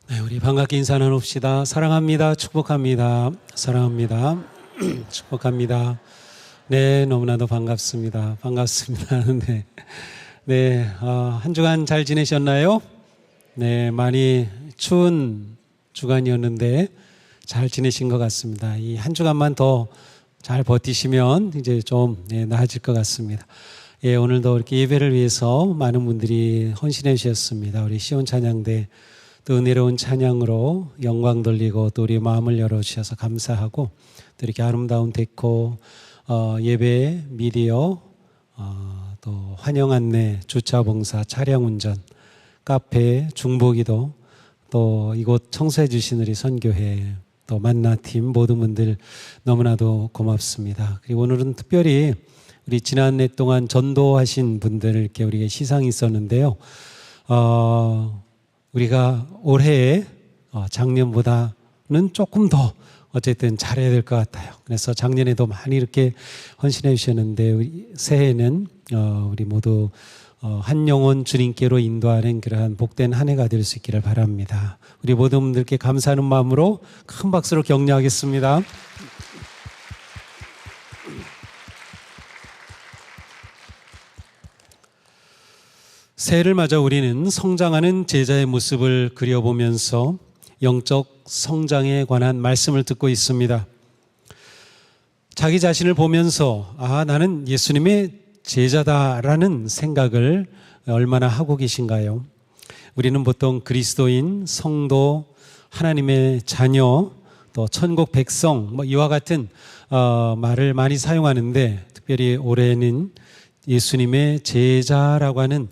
네, 우리 반갑게 인사 나눕시다. 사랑합니다. 축복합니다. 사랑합니다. 축복합니다. 네, 너무나도 반갑습니다. 반갑습니다. 네, 한 주간 잘 지내셨나요? 네, 많이 추운 주간이었는데 잘 지내신 것 같습니다. 이 한 주간만 더 잘 버티시면 이제 좀 나아질 것 같습니다. 예, 오늘도 이렇게 예배를 위해서 많은 분들이 헌신해 주셨습니다. 우리 시온 찬양대 또 은혜로운 찬양으로 영광 돌리고 또 우리 마음을 열어주셔서 감사하고 또 이렇게 아름다운 데코, 예배, 미디어, 또 환영 안내, 주차 봉사, 차량 운전, 카페, 중보기도, 또 이곳 청소해 주신 우리 선교회, 또 만나팀 모든 분들 너무나도 고맙습니다. 그리고 오늘은 특별히 우리 지난해 동안 전도하신 분들 이렇게 우리가 시상이 있었는데요. 우리가 올해 작년보다는 조금 더 어쨌든 잘해야 될 것 같아요. 그래서 작년에도 많이 이렇게 헌신해 주셨는데 새해에는 우리 모두 한 영혼 주님께로 인도하는 그러한 복된 한 해가 될 수 있기를 바랍니다. 우리 모든 분들께 감사하는 마음으로 큰 박수로 격려하겠습니다. 새해를 맞아 우리는 성장하는 제자의 모습을 그려보면서 영적 성장에 관한 말씀을 듣고 있습니다. 자기 자신을 보면서 나는 예수님의 제자다라는 생각을 얼마나 하고 계신가요? 우리는 보통 그리스도인, 성도, 하나님의 자녀, 또 천국 백성 이와 같은 말을 많이 사용하는데 특별히 올해는 예수님의 제자라고 하는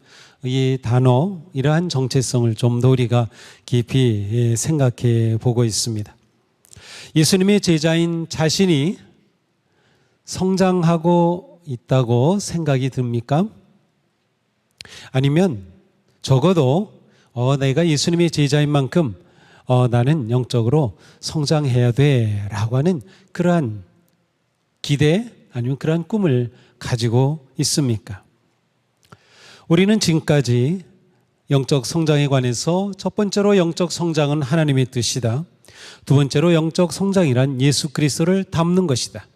이 단어, 이러한 정체성을 좀 더 우리가 깊이 생각해 보고 있습니다. 예수님의 제자인 자신이 성장하고 있다고 생각이 듭니까? 아니면 적어도 내가 예수님의 제자인 만큼 나는 영적으로 성장해야 돼 라고 하는 그러한 기대 아니면 그러한 꿈을 가지고 있습니까? 우리는 지금까지 영적 성장에 관해서 첫 번째로 영적 성장은 하나님의 뜻이다. 두 번째로 영적 성장이란 예수 그리스도를 닮는 것이다.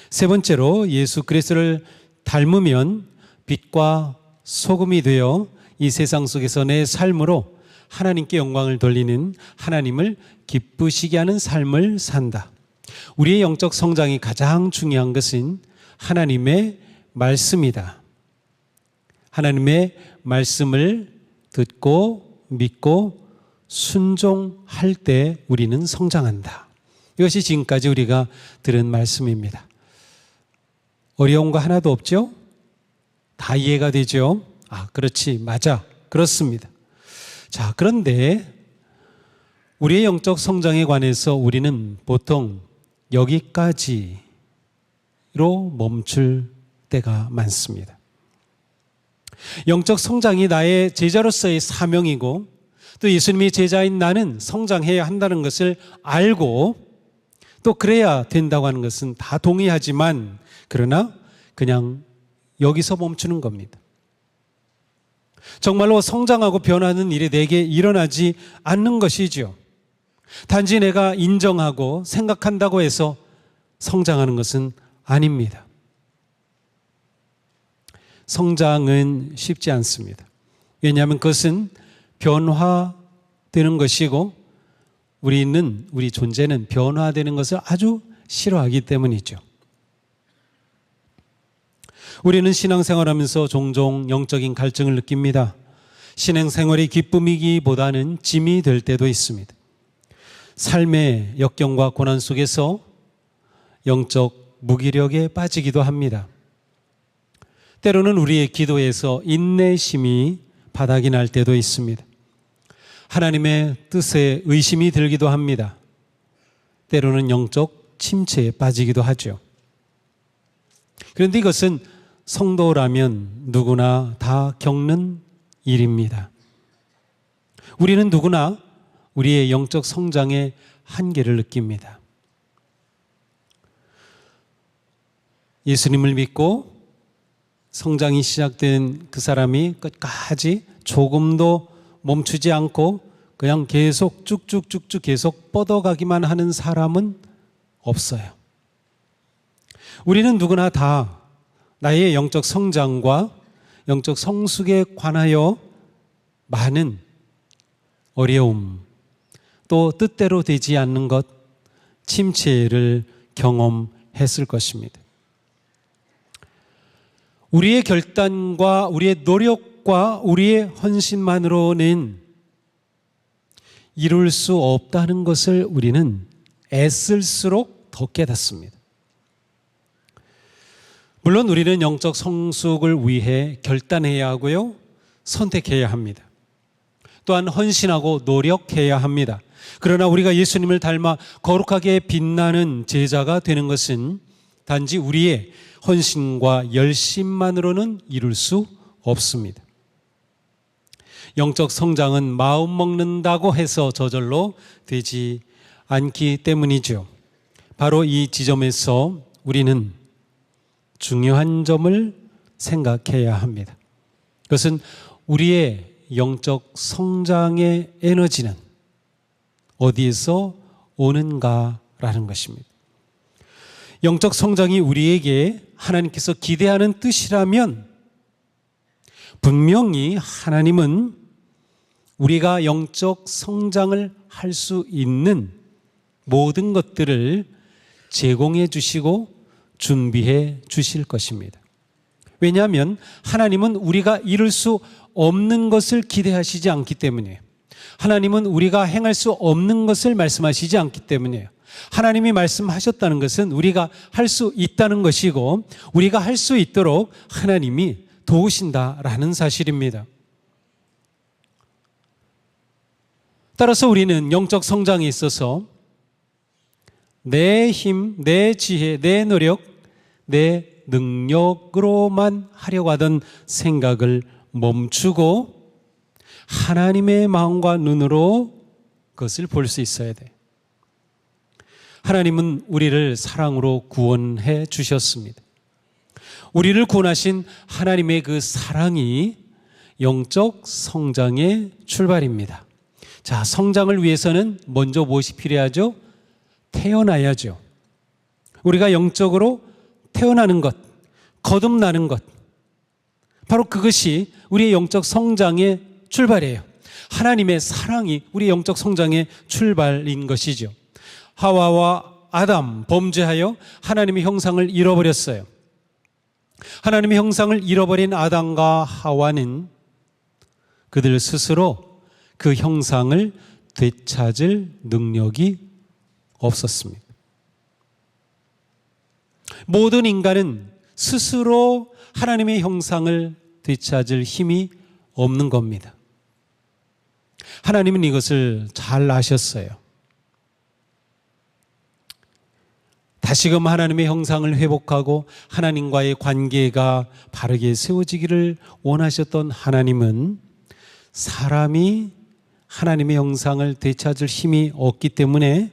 세 번째로 예수 그리스도를 닮으면 빛과 소금이 되어 이 세상 속에서 내 삶으로 하나님께 영광을 돌리는 하나님을 기쁘시게 하는 삶을 산다. 우리의 영적 성장이 가장 중요한 것은 하나님의 말씀이다. 하나님의 말씀을 듣고 믿고 순종할 때 우리는 성장한다. 이것이 지금까지 우리가 들은 말씀입니다. 어려운 거 하나도 없죠? 다 이해가 되죠? 그렇지, 맞아, 그렇습니다. 자, 그런데 우리의 영적 성장에 관해서 우리는 보통 여기까지로 멈출 때가 많습니다. 영적 성장이 나의 제자로서의 사명이고 또 예수님의 제자인 나는 성장해야 한다는 것을 알고 또 그래야 된다고 하는 것은 다 동의하지만 그러나 그냥 여기서 멈추는 겁니다. 정말로 성장하고 변하는 일이 내게 일어나지 않는 것이죠. 단지 내가 인정하고 생각한다고 해서 성장하는 것은 아닙니다. 성장은 쉽지 않습니다. 왜냐하면 그것은 변화되는 것이고 우리 존재는 변화되는 것을 아주 싫어하기 때문이죠. 우리는 신앙생활하면서 종종 영적인 갈증을 느낍니다. 신앙생활이 기쁨이기보다는 짐이 될 때도 있습니다. 삶의 역경과 고난 속에서 영적 무기력에 빠지기도 합니다. 때로는 우리의 기도에서 인내심이 바닥이 날 때도 있습니다. 하나님의 뜻에 의심이 들기도 합니다. 때로는 영적 침체에 빠지기도 하죠. 그런데 이것은 성도라면 누구나 다 겪는 일입니다. 우리는 누구나 우리의 영적 성장의 한계를 느낍니다. 예수님을 믿고 성장이 시작된 그 사람이 끝까지 조금도 멈추지 않고 그냥 계속 쭉쭉쭉쭉 계속 뻗어가기만 하는 사람은 없어요. 우리는 누구나 다 나의 영적 성장과 영적 성숙에 관하여 많은 어려움, 또 뜻대로 되지 않는 것, 침체를 경험했을 것입니다. 우리의 결단과 우리의 노력과 우리의 헌신만으로는 이룰 수 없다는 것을 우리는 애쓸수록 더 깨닫습니다. 물론 우리는 영적 성숙을 위해 결단해야 하고요, 선택해야 합니다. 또한 헌신하고 노력해야 합니다. 그러나 우리가 예수님을 닮아 거룩하게 빛나는 제자가 되는 것은 단지 우리의 헌신과 열심만으로는 이룰 수 없습니다. 영적 성장은 마음 먹는다고 해서 저절로 되지 않기 때문이죠. 바로 이 지점에서 우리는 중요한 점을 생각해야 합니다. 그것은 우리의 영적 성장의 에너지는 어디에서 오는가라는 것입니다. 영적 성장이 우리에게 하나님께서 기대하는 뜻이라면 분명히 하나님은 우리가 영적 성장을 할 수 있는 모든 것들을 제공해 주시고 준비해 주실 것입니다. 왜냐하면 하나님은 우리가 이룰 수 없는 것을 기대하시지 않기 때문이에요. 하나님은 우리가 행할 수 없는 것을 말씀하시지 않기 때문이에요. 하나님이 말씀하셨다는 것은 우리가 할 수 있다는 것이고 우리가 할 수 있도록 하나님이 도우신다라는 사실입니다. 따라서 우리는 영적 성장에 있어서 내 힘, 내 지혜, 내 노력, 내 능력으로만 하려고 하던 생각을 멈추고 하나님의 마음과 눈으로 그것을 볼 수 있어야 돼. 하나님은 우리를 사랑으로 구원해 주셨습니다. 우리를 구원하신 하나님의 그 사랑이 영적 성장의 출발입니다. 자, 성장을 위해서는 먼저 무엇이 필요하죠? 태어나야죠. 우리가 영적으로 태어나는 것, 거듭나는 것, 바로 그것이 우리의 영적 성장의 출발이에요. 하나님의 사랑이 우리의 영적 성장의 출발인 것이죠. 하와와 아담 범죄하여 하나님의 형상을 잃어버렸어요. 하나님의 형상을 잃어버린 아담과 하와는 그들 스스로 그 형상을 되찾을 능력이 없었습니다. 모든 인간은 스스로 하나님의 형상을 되찾을 힘이 없는 겁니다. 하나님은 이것을 잘 아셨어요. 다시금 하나님의 형상을 회복하고 하나님과의 관계가 바르게 세워지기를 원하셨던 하나님은 사람이 하나님의 형상을 되찾을 힘이 없기 때문에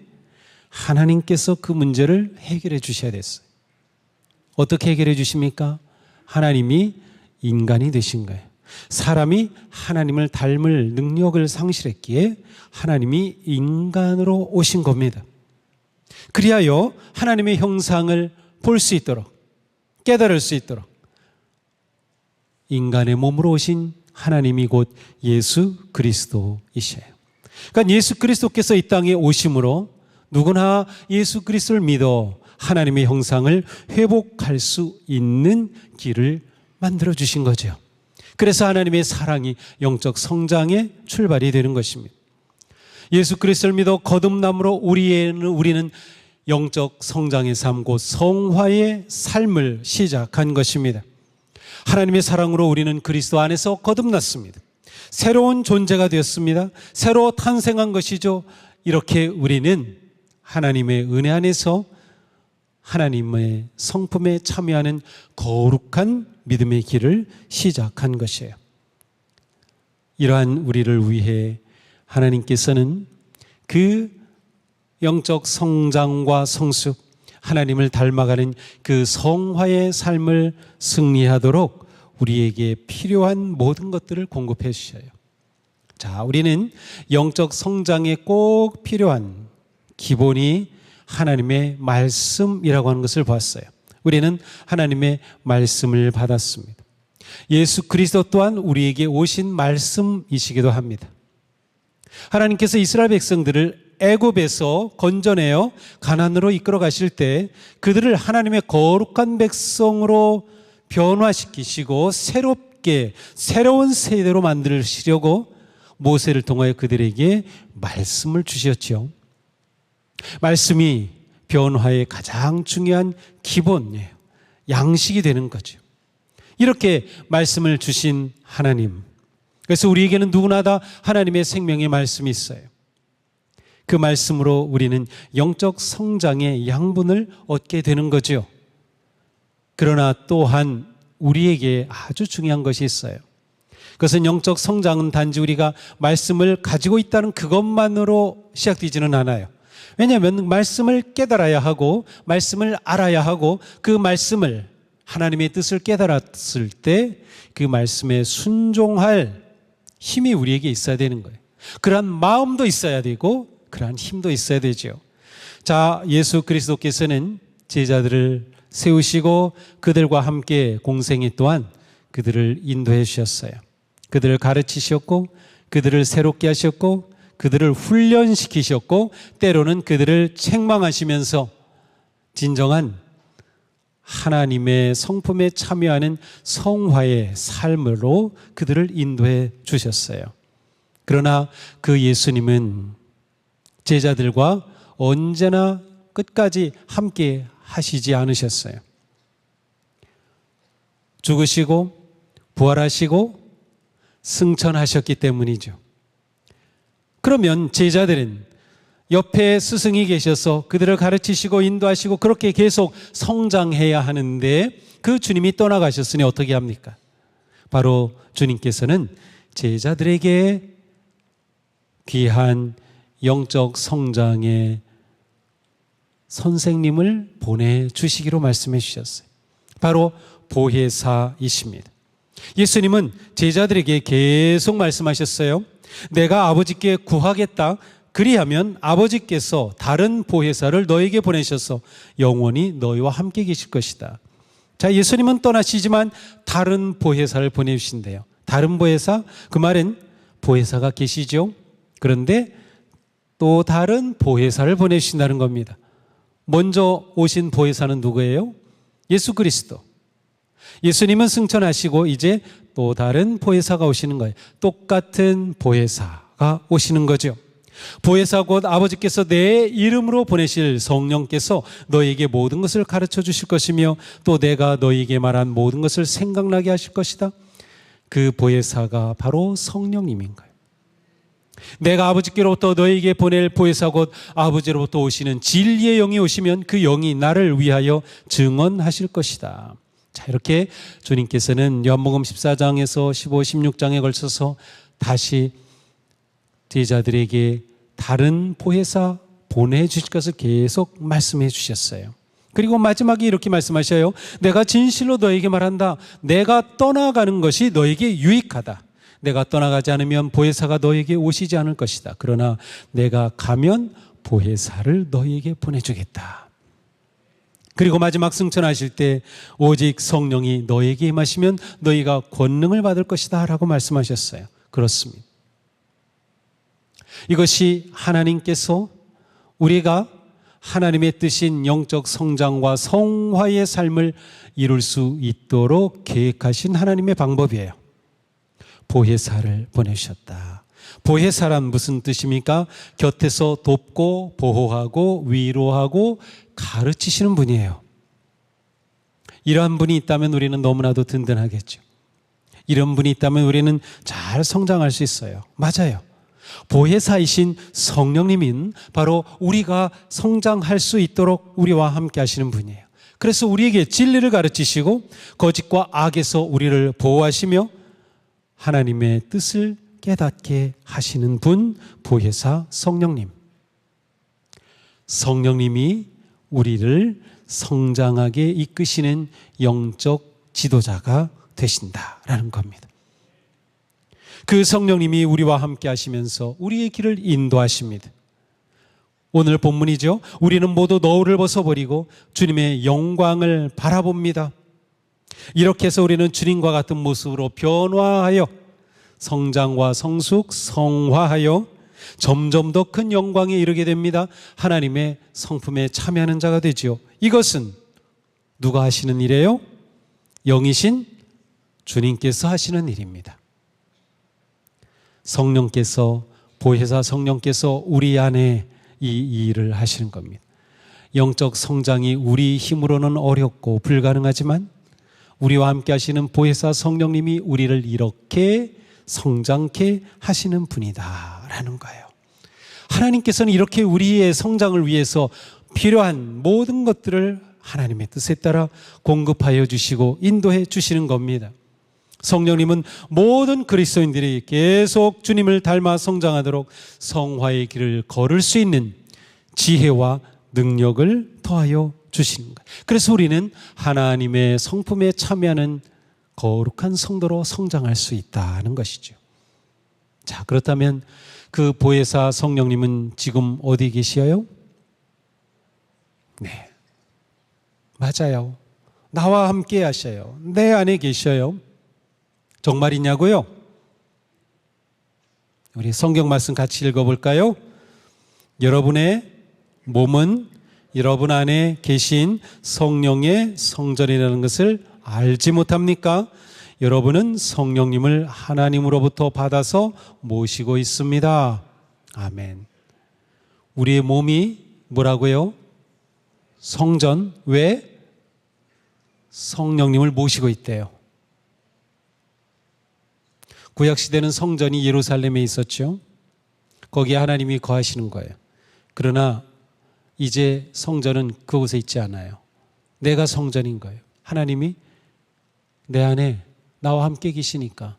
하나님께서 그 문제를 해결해 주셔야 됐어요. 어떻게 해결해 주십니까? 하나님이 인간이 되신 거예요. 사람이 하나님을 닮을 능력을 상실했기에 하나님이 인간으로 오신 겁니다. 그리하여 하나님의 형상을 볼 수 있도록, 깨달을 수 있도록 인간의 몸으로 오신 하나님이 곧 예수 그리스도이셔요. 그러니까 예수 그리스도께서 이 땅에 오심으로 누구나 예수 그리스도를 믿어 하나님의 형상을 회복할 수 있는 길을 만들어 주신 거죠. 그래서 하나님의 사랑이 영적 성장의 출발이 되는 것입니다. 예수 그리스도를 믿어 거듭남으로 우리는 영적 성장의 삶, 곧 성화의 삶을 시작한 것입니다. 하나님의 사랑으로 우리는 그리스도 안에서 거듭났습니다. 새로운 존재가 되었습니다. 새로 탄생한 것이죠. 이렇게 우리는 하나님의 은혜 안에서 하나님의 성품에 참여하는 거룩한 믿음의 길을 시작한 것이에요. 이러한 우리를 위해 하나님께서는 그 영적 성장과 성숙, 하나님을 닮아가는 그 성화의 삶을 승리하도록 우리에게 필요한 모든 것들을 공급해 주셔요. 자, 우리는 영적 성장에 꼭 필요한 기본이 하나님의 말씀이라고 하는 것을 보았어요. 우리는 하나님의 말씀을 받았습니다. 예수 그리스도 또한 우리에게 오신 말씀이시기도 합니다. 하나님께서 이스라엘 백성들을 애굽에서 건져내어 가나안으로 이끌어 가실 때 그들을 하나님의 거룩한 백성으로 변화시키시고 새롭게 새로운 세대로 만드시려고 모세를 통하여 그들에게 말씀을 주셨죠. 말씀이 변화의 가장 중요한 기본이에요. 양식이 되는 거죠. 이렇게 말씀을 주신 하나님, 그래서 우리에게는 누구나 다 하나님의 생명의 말씀이 있어요. 그 말씀으로 우리는 영적 성장의 양분을 얻게 되는 거죠. 그러나 또한 우리에게 아주 중요한 것이 있어요. 그것은 영적 성장은 단지 우리가 말씀을 가지고 있다는 그것만으로 시작되지는 않아요. 왜냐하면 말씀을 깨달아야 하고 말씀을 알아야 하고 그 말씀을 하나님의 뜻을 깨달았을 때 그 말씀에 순종할 힘이 우리에게 있어야 되는 거예요. 그러한 마음도 있어야 되고 그러한 힘도 있어야 되죠. 자, 예수 그리스도께서는 제자들을 세우시고 그들과 함께 공생애 또한 그들을 인도해 주셨어요. 그들을 가르치셨고 그들을 새롭게 하셨고 그들을 훈련시키셨고 때로는 그들을 책망하시면서 진정한 하나님의 성품에 참여하는 성화의 삶으로 그들을 인도해 주셨어요. 그러나 그 예수님은 제자들과 언제나 끝까지 함께 하시지 않으셨어요. 죽으시고 부활하시고 승천하셨기 때문이죠. 그러면 제자들은 옆에 스승이 계셔서 그들을 가르치시고 인도하시고 그렇게 계속 성장해야 하는데 그 주님이 떠나가셨으니 어떻게 합니까? 바로 주님께서는 제자들에게 귀한 영적 성장의 선생님을 보내주시기로 말씀해 주셨어요. 바로 보혜사이십니다. 예수님은 제자들에게 계속 말씀하셨어요. 내가 아버지께 구하겠다. 그리하면 아버지께서 다른 보혜사를 너에게 보내셔서 영원히 너희와 함께 계실 것이다. 자, 예수님은 떠나시지만 다른 보혜사를 보내주신대요. 다른 보혜사? 그 말은 보혜사가 계시죠. 그런데 또 다른 보혜사를 보내주신다는 겁니다. 먼저 오신 보혜사는 누구예요? 예수 그리스도. 예수님은 승천하시고 이제 또 다른 보혜사가 오시는 거예요. 똑같은 보혜사가 오시는 거죠. 보혜사 곧 아버지께서 내 이름으로 보내실 성령께서 너에게 모든 것을 가르쳐 주실 것이며 또 내가 너에게 말한 모든 것을 생각나게 하실 것이다. 그 보혜사가 바로 성령님인 거예요. 내가 아버지께로부터 너에게 보낼 보혜사 곧 아버지로부터 오시는 진리의 영이 오시면 그 영이 나를 위하여 증언하실 것이다. 자, 이렇게 주님께서는 요한복음 14장에서 15, 16장에 걸쳐서 다시 제자들에게 다른 보혜사 보내주실 것을 계속 말씀해 주셨어요. 그리고 마지막에 이렇게 말씀하셔요. 내가 진실로 너에게 말한다. 내가 떠나가는 것이 너에게 유익하다. 내가 떠나가지 않으면 보혜사가 너에게 오시지 않을 것이다. 그러나 내가 가면 보혜사를 너에게 보내주겠다. 그리고 마지막 승천하실 때 오직 성령이 너에게 임하시면 너희가 권능을 받을 것이다 라고 말씀하셨어요. 그렇습니다. 이것이 하나님께서 우리가 하나님의 뜻인 영적 성장과 성화의 삶을 이룰 수 있도록 계획하신 하나님의 방법이에요. 보혜사를 보내셨다. 보혜사란 무슨 뜻입니까? 곁에서 돕고 보호하고 위로하고 가르치시는 분이에요. 이러한 분이 있다면 우리는 너무나도 든든하겠죠. 이런 분이 있다면 우리는 잘 성장할 수 있어요. 맞아요. 보혜사이신 성령님인 바로 우리가 성장할 수 있도록 우리와 함께 하시는 분이에요. 그래서 우리에게 진리를 가르치시고 거짓과 악에서 우리를 보호하시며 하나님의 뜻을 깨닫게 하시는 분, 보혜사 성령님. 성령님이 우리를 성장하게 이끄시는 영적 지도자가 되신다라는 겁니다. 그 성령님이 우리와 함께 하시면서 우리의 길을 인도하십니다. 오늘 본문이죠. 우리는 모두 너울을 벗어버리고 주님의 영광을 바라봅니다. 이렇게 해서 우리는 주님과 같은 모습으로 변화하여 성장과 성숙, 성화하여 점점 더 큰 영광에 이르게 됩니다. 하나님의 성품에 참여하는 자가 되지요. 이것은 누가 하시는 일이에요? 영이신 주님께서 하시는 일입니다. 성령께서, 보혜사 성령께서 우리 안에 이 일을 하시는 겁니다. 영적 성장이 우리 힘으로는 어렵고 불가능하지만 우리와 함께 하시는 보혜사 성령님이 우리를 이렇게 성장케 하시는 분이다라는 거예요. 하나님께서는 이렇게 우리의 성장을 위해서 필요한 모든 것들을 하나님의 뜻에 따라 공급하여 주시고 인도해 주시는 겁니다. 성령님은 모든 그리스도인들이 계속 주님을 닮아 성장하도록 성화의 길을 걸을 수 있는 지혜와 능력을 더하여 주시는 거예요. 그래서 우리는 하나님의 성품에 참여하는 거룩한 성도로 성장할 수 있다는 것이죠. 자, 그렇다면 그 보혜사 성령님은 지금 어디 계시어요? 네, 맞아요. 나와 함께 하셔요. 내 안에 계셔요. 정말이냐고요? 우리 성경 말씀 같이 읽어볼까요? 여러분의 몸은 여러분 안에 계신 성령의 성전이라는 것을 알지 못합니까? 여러분은 성령님을 하나님으로부터 받아서 모시고 있습니다. 아멘. 우리의 몸이 뭐라고요? 성전. 왜? 성령님을 모시고 있대요. 구약시대는 성전이 예루살렘에 있었죠. 거기에 하나님이 거하시는 거예요. 그러나 이제 성전은 그곳에 있지 않아요. 내가 성전인 거예요. 하나님이 내 안에 나와 함께 계시니까.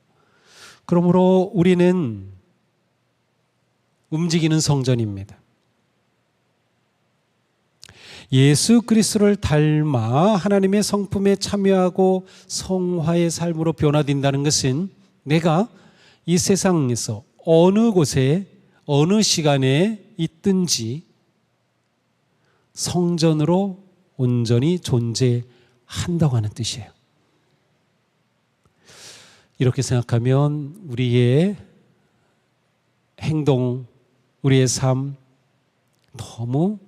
그러므로 우리는 움직이는 성전입니다. 예수 그리스도를 닮아 하나님의 성품에 참여하고 성화의 삶으로 변화된다는 것은 내가 이 세상에서 어느 곳에 어느 시간에 있든지 성전으로 온전히 존재한다고 하는 뜻이에요. 이렇게 생각하면 우리의 행동, 우리의 삶 너무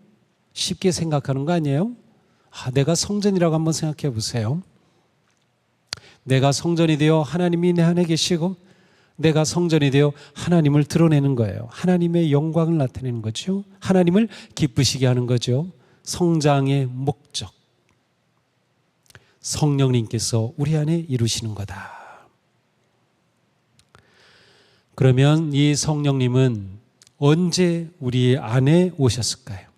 쉽게 생각하는 거 아니에요? 내가 성전이라고 한번 생각해 보세요. 내가 성전이 되어 하나님이 내 안에 계시고 내가 성전이 되어 하나님을 드러내는 거예요. 하나님의 영광을 나타내는 거죠. 하나님을 기쁘시게 하는 거죠. 성장의 목적, 성령님께서 우리 안에 이루시는 거다. 그러면 이 성령님은 언제 우리 안에 오셨을까요?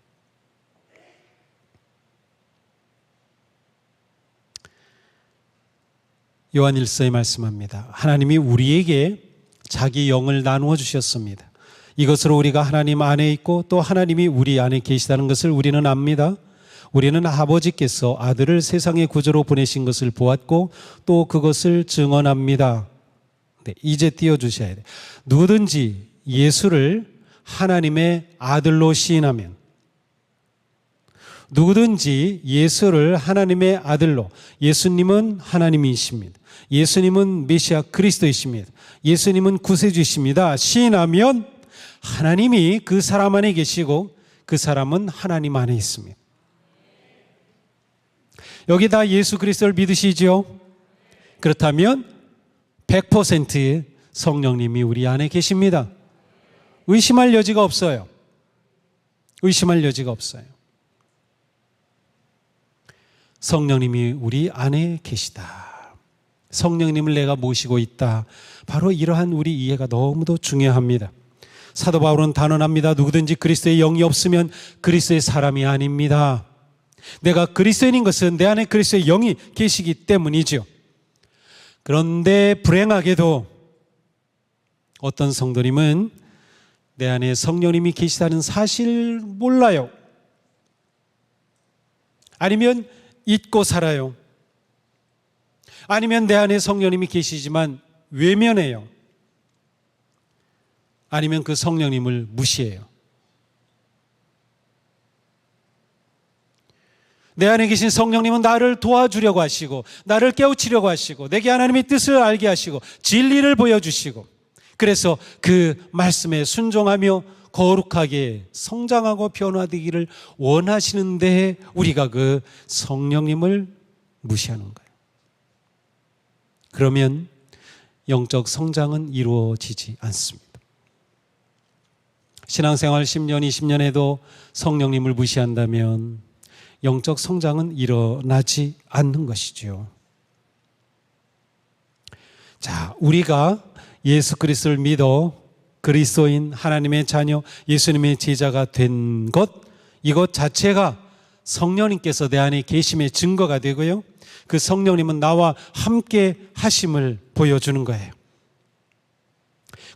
요한일서에 말씀합니다. 하나님이 우리에게 자기 영을 나누어 주셨습니다. 이것으로 우리가 하나님 안에 있고 또 하나님이 우리 안에 계시다는 것을 우리는 압니다. 우리는 아버지께서 아들을 세상의 구주로 보내신 것을 보았고 또 그것을 증언합니다. 네, 이제 띄워주셔야 돼요. 누구든지 예수를 하나님의 아들로 시인하면, 누구든지 예수를 하나님의 아들로, 예수님은 하나님이십니다. 예수님은 메시아 그리스도이십니다. 예수님은 구세주이십니다. 시인하면 하나님이 그 사람 안에 계시고 그 사람은 하나님 안에 있습니다. 여기 다 예수 그리스도를 믿으시죠? 그렇다면 100% 성령님이 우리 안에 계십니다. 의심할 여지가 없어요. 의심할 여지가 없어요. 성령님이 우리 안에 계시다. 성령님을 내가 모시고 있다. 바로 이러한 우리 이해가 너무도 중요합니다. 사도 바울은 단언합니다. 누구든지 그리스도의 영이 없으면 그리스도의 사람이 아닙니다. 내가 그리스도인인 것은 내 안에 그리스도의 영이 계시기 때문이죠. 그런데 불행하게도 어떤 성도님은 내 안에 성령님이 계시다는 사실을 몰라요. 아니면 잊고 살아요. 아니면 내 안에 성령님이 계시지만 외면해요. 아니면 그 성령님을 무시해요? 내 안에 계신 성령님은 나를 도와주려고 하시고 나를 깨우치려고 하시고 내게 하나님의 뜻을 알게 하시고 진리를 보여주시고 그래서 그 말씀에 순종하며 거룩하게 성장하고 변화되기를 원하시는데 우리가 그 성령님을 무시하는 거예요. 그러면 영적 성장은 이루어지지 않습니다. 신앙생활 10년, 20년 해도 성령님을 무시한다면 영적 성장은 일어나지 않는 것이죠. 자, 우리가 예수 그리스도를 믿어 그리스도인 하나님의 자녀 예수님의 제자가 된 것, 이것 자체가 성령님께서 내 안에 계심의 증거가 되고요, 그 성령님은 나와 함께 하심을 보여주는 거예요.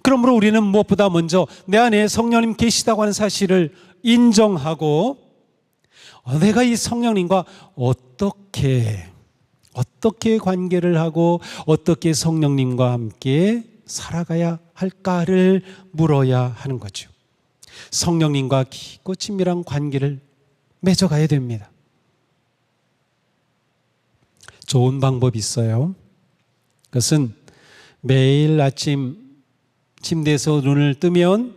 그러므로 우리는 무엇보다 먼저 내 안에 성령님 계시다고 하는 사실을 인정하고 내가 이 성령님과 어떻게 관계를 하고 어떻게 성령님과 함께 살아가야 할까를 물어야 하는 거죠. 성령님과 깊고 친밀한 관계를 맺어가야 됩니다. 좋은 방법이 있어요. 그것은 매일 아침 침대에서 눈을 뜨면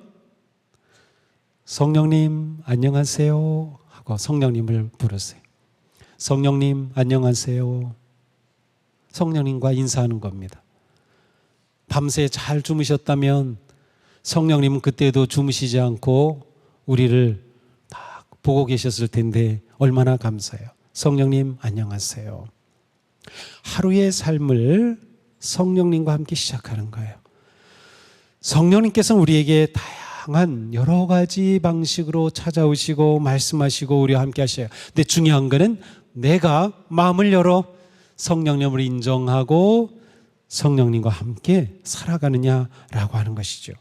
성령님 안녕하세요 하고 성령님을 부르세요. 성령님 안녕하세요. 성령님과 인사하는 겁니다. 밤새 잘 주무셨다면 성령님은 그때도 주무시지 않고 우리를 딱 보고 계셨을 텐데 얼마나 감사해요. 성령님 안녕하세요. 하루의 삶을 성령님과 함께 시작하는 거예요. 성령님께서는 우리에게 다양한 여러 가지 방식으로 찾아오시고 말씀하시고 우리와 함께 하셔요. 근데 중요한 거는 내가 마음을 열어 성령님을 인정하고 성령님과 함께 살아가느냐라고 하는 것이죠.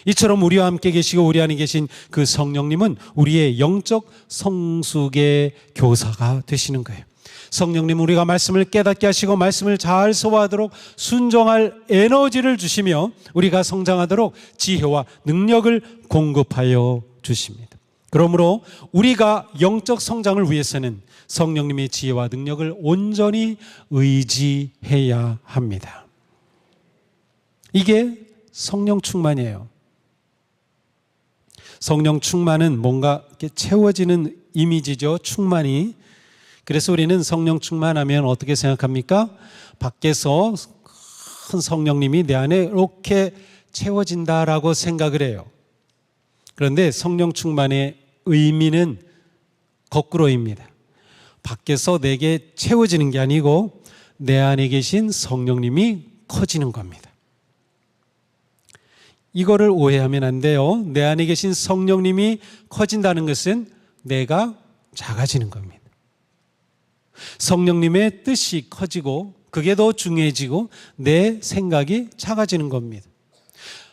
이처럼 우리와 함께 계시고 우리 안에 계신 그 성령님은 우리의 영적 성숙의 교사가 되시는 거예요. 성령님은 우리가 말씀을 깨닫게 하시고 말씀을 잘 소화하도록 순종할 에너지를 주시며 우리가 성장하도록 지혜와 능력을 공급하여 주십니다. 그러므로 우리가 영적 성장을 위해서는 성령님의 지혜와 능력을 온전히 의지해야 합니다. 이게 성령 충만이에요. 성령 충만은 뭔가 이렇게 채워지는 이미지죠. 충만이. 그래서 우리는 성령 충만하면 어떻게 생각합니까? 밖에서 큰 성령님이 내 안에 이렇게 채워진다라고 생각을 해요. 그런데 성령 충만의 의미는 거꾸로입니다. 밖에서 내게 채워지는 게 아니고 내 안에 계신 성령님이 커지는 겁니다. 이거를 오해하면 안 돼요. 내 안에 계신 성령님이 커진다는 것은 내가 작아지는 겁니다. 성령님의 뜻이 커지고 그게 더 중요해지고 내 생각이 작아지는 겁니다.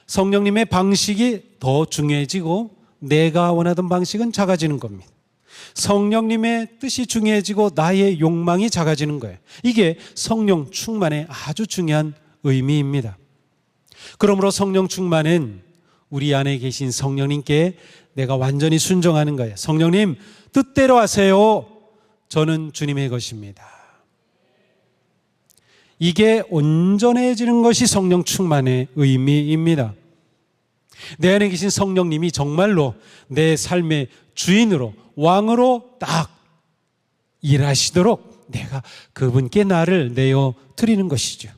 성령님의 방식이 더 중요해지고 내가 원하던 방식은 작아지는 겁니다. 성령님의 뜻이 중요해지고 나의 욕망이 작아지는 거예요. 이게 성령 충만의 아주 중요한 의미입니다. 그러므로 성령 충만은 우리 안에 계신 성령님께 내가 완전히 순종하는 거예요. 성령님 뜻대로 하세요. 저는 주님의 것입니다. 이게 온전해지는 것이 성령 충만의 의미입니다. 내 안에 계신 성령님이 정말로 내 삶의 주인으로 왕으로 딱 일하시도록 내가 그분께 나를 내어 드리는 것이죠.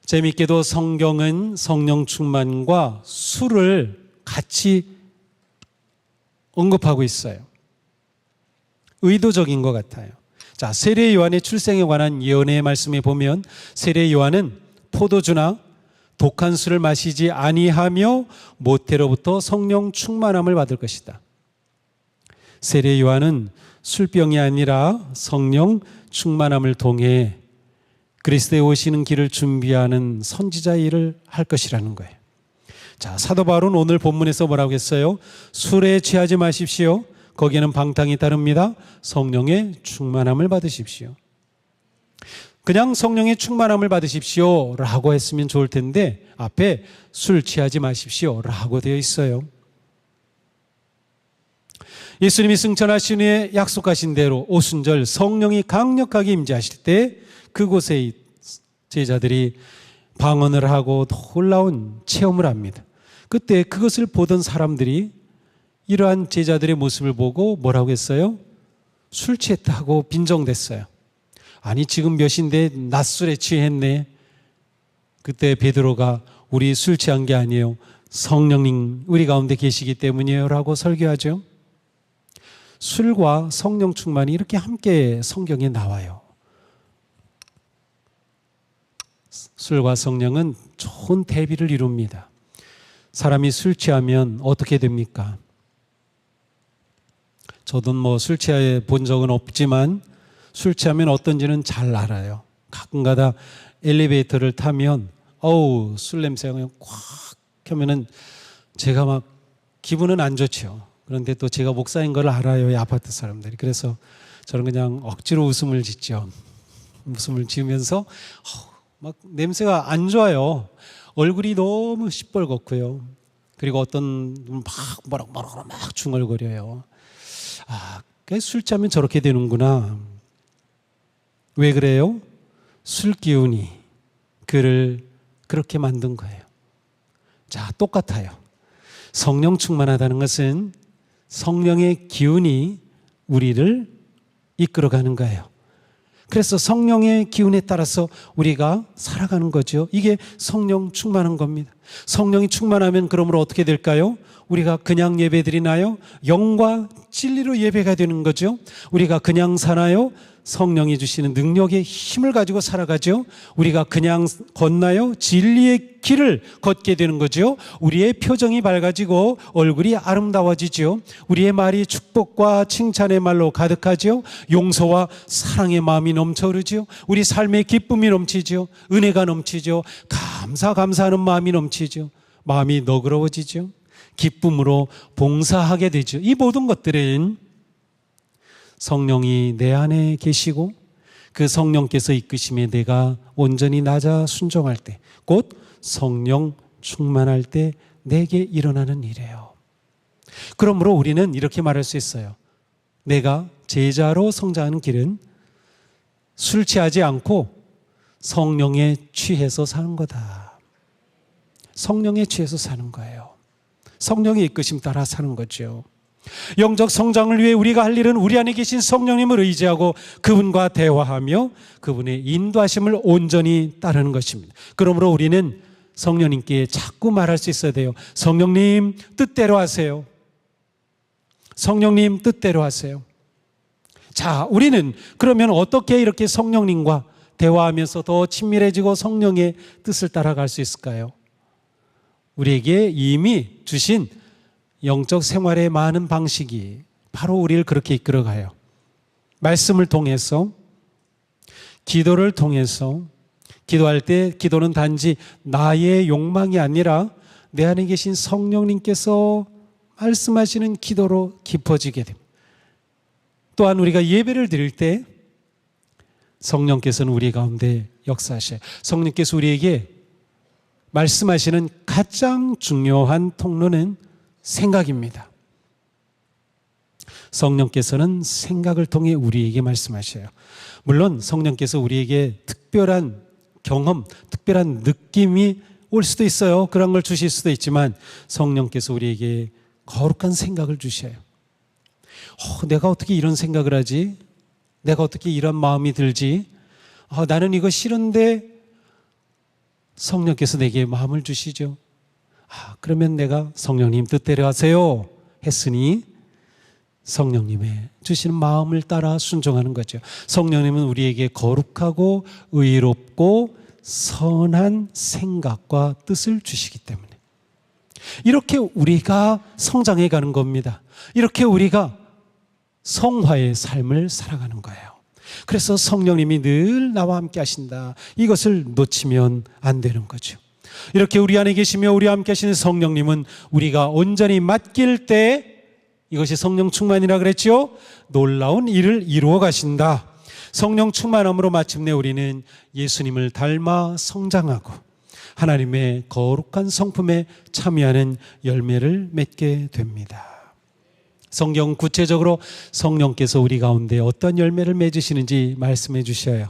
재미있게도 성경은 성령 충만과 술을 같이 언급하고 있어요. 의도적인 것 같아요. 자, 세례 요한의 출생에 관한 예언의 말씀에 보면 세례 요한은 포도주나 독한 술을 마시지 아니하며 모태로부터 성령 충만함을 받을 것이다. 세례 요한은 술병이 아니라 성령 충만함을 통해 그리스도에 오시는 길을 준비하는 선지자의 일을 할 것이라는 거예요. 자, 사도 바울은 오늘 본문에서 뭐라고 했어요? 술에 취하지 마십시오. 거기에는 방탕이 따릅니다. 성령의 충만함을 받으십시오. 그냥 성령의 충만함을 받으십시오 라고 했으면 좋을 텐데 앞에 술 취하지 마십시오 라고 되어 있어요. 예수님이 승천하신 후에 약속하신 대로 오순절 성령이 강력하게 임재하실 때 그곳에 제자들이 방언을 하고 놀라운 체험을 합니다. 그때 그것을 보던 사람들이 이러한 제자들의 모습을 보고 뭐라고 했어요? 술 취했다고 빈정댔어요. 아니 지금 몇인데 낮술에 취했네. 그때 베드로가 우리 술 취한 게 아니에요. 성령님 우리 가운데 계시기 때문이에요 라고 설교하죠. 술과 성령 충만이 이렇게 함께 성경에 나와요. 술과 성령은 좋은 대비를 이룹니다. 사람이 술 취하면 어떻게 됩니까? 저도 술 취해 본 적은 없지만 술 취하면 어떤지는 잘 알아요. 가끔가다 엘리베이터를 타면 술 냄새가 그냥 꽉 하면은 제가 막 기분은 안 좋죠. 그런데 또 제가 목사인 걸 알아요, 이 아파트 사람들이. 그래서 저는 그냥 억지로 웃음을 짓죠. 웃음을 지으면서 막 냄새가 안 좋아요. 얼굴이 너무 시뻘겋고요. 그리고 어떤 막 뭐라고 막 중얼거려요. 술 취하면 저렇게 되는구나. 왜 그래요? 술 기운이 그를 그렇게 만든 거예요. 자, 똑같아요. 성령 충만하다는 것은 성령의 기운이 우리를 이끌어가는 거예요. 그래서 성령의 기운에 따라서 우리가 살아가는 거죠. 이게 성령 충만한 겁니다. 성령이 충만하면 그러므로 어떻게 될까요? 우리가 그냥 예배 드리나요? 영과 진리로 예배가 되는 거죠. 우리가 그냥 사나요? 성령이 주시는 능력의 힘을 가지고 살아가죠. 우리가 그냥 걷나요? 진리의 길을 걷게 되는 거죠. 우리의 표정이 밝아지고 얼굴이 아름다워지죠. 우리의 말이 축복과 칭찬의 말로 가득하죠. 용서와 사랑의 마음이 넘쳐흐르죠. 우리 삶의 기쁨이 넘치죠. 은혜가 넘치죠. 감사하는 마음이 넘치죠. 마음이 너그러워지죠. 기쁨으로 봉사하게 되죠. 이 모든 것들은 성령이 내 안에 계시고 그 성령께서 이끄심에 내가 온전히 낮아 순종할 때, 곧 성령 충만할 때 내게 일어나는 일이에요. 그러므로 우리는 이렇게 말할 수 있어요. 내가 제자로 성장하는 길은 술 취하지 않고 성령에 취해서 사는 거다. 성령에 취해서 사는 거예요. 성령의 이끄심 따라 사는 거죠. 영적 성장을 위해 우리가 할 일은 우리 안에 계신 성령님을 의지하고 그분과 대화하며 그분의 인도하심을 온전히 따르는 것입니다. 그러므로 우리는 성령님께 자꾸 말할 수 있어야 돼요. 성령님 뜻대로 하세요. 성령님 뜻대로 하세요. 자, 우리는 그러면 어떻게 이렇게 성령님과 대화하면서 더 친밀해지고 성령의 뜻을 따라갈 수 있을까요? 우리에게 이미 주신 영적 생활의 많은 방식이 바로 우리를 그렇게 이끌어가요. 말씀을 통해서, 기도를 통해서, 기도할 때 기도는 단지 나의 욕망이 아니라 내 안에 계신 성령님께서 말씀하시는 기도로 깊어지게 됩니다. 또한 우리가 예배를 드릴 때 성령께서는 우리 가운데 역사하셔요. 성령께서 우리에게 말씀하시는 가장 중요한 통로는 생각입니다. 성령께서는 생각을 통해 우리에게 말씀하셔요. 물론 성령께서 우리에게 특별한 경험, 특별한 느낌이 올 수도 있어요. 그런 걸 주실 수도 있지만 성령께서 우리에게 거룩한 생각을 주셔요. 내가 어떻게 이런 생각을 하지? 내가 어떻게 이런 마음이 들지? 나는 이거 싫은데 성령께서 내게 마음을 주시죠. 그러면 내가 성령님 뜻대로 하세요 했으니 성령님의 주시는 마음을 따라 순종하는 거죠. 성령님은 우리에게 거룩하고 의롭고 선한 생각과 뜻을 주시기 때문에 이렇게 우리가 성장해 가는 겁니다. 이렇게 우리가 성화의 삶을 살아가는 거예요. 그래서 성령님이 늘 나와 함께 하신다. 이것을 놓치면 안 되는 거죠. 이렇게 우리 안에 계시며 우리와 함께 하시는 성령님은 우리가 온전히 맡길 때 이것이 성령 충만이라 그랬죠. 놀라운 일을 이루어 가신다. 성령 충만함으로 마침내 우리는 예수님을 닮아 성장하고 하나님의 거룩한 성품에 참여하는 열매를 맺게 됩니다. 성경 구체적으로 성령께서 우리 가운데 어떤 열매를 맺으시는지 말씀해 주셔요.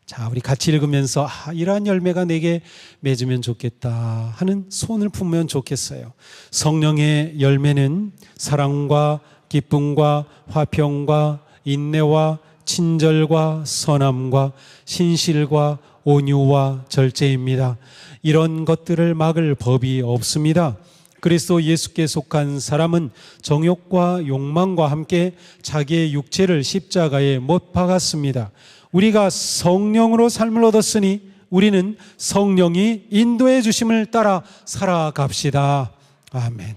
자, 우리 같이 읽으면서 이러한 열매가 내게 맺으면 좋겠다 하는 소원을 품으면 좋겠어요. 성령의 열매는 사랑과 기쁨과 화평과 인내와 친절과 선함과 신실과 온유와 절제입니다. 이런 것들을 막을 법이 없습니다. 그리스도 예수께 속한 사람은 정욕과 욕망과 함께 자기의 육체를 십자가에 못 박았습니다. 우리가 성령으로 삶을 얻었으니 우리는 성령이 인도해 주심을 따라 살아갑시다. 아멘.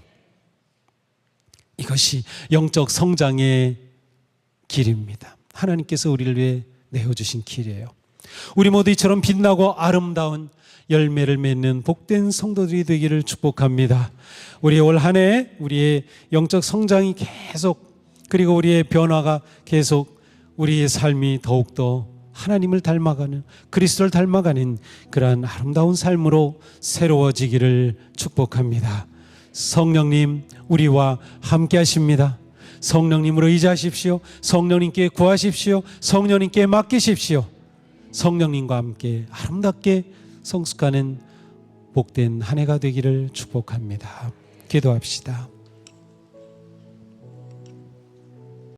이것이 영적 성장의 길입니다. 하나님께서 우리를 위해 내어주신 길이에요. 우리 모두 이처럼 빛나고 아름다운 열매를 맺는 복된 성도들이 되기를 축복합니다. 우리 올 한 해 우리의 영적 성장이 계속, 그리고 우리의 변화가 계속, 우리의 삶이 더욱더 하나님을 닮아가는, 그리스도를 닮아가는 그러한 아름다운 삶으로 새로워지기를 축복합니다. 성령님 우리와 함께 하십니다. 성령님으로 의지하십시오. 성령님께 구하십시오. 성령님께 맡기십시오. 성령님과 함께 아름답게 성숙하는 복된 한 해가 되기를 축복합니다. 기도합시다.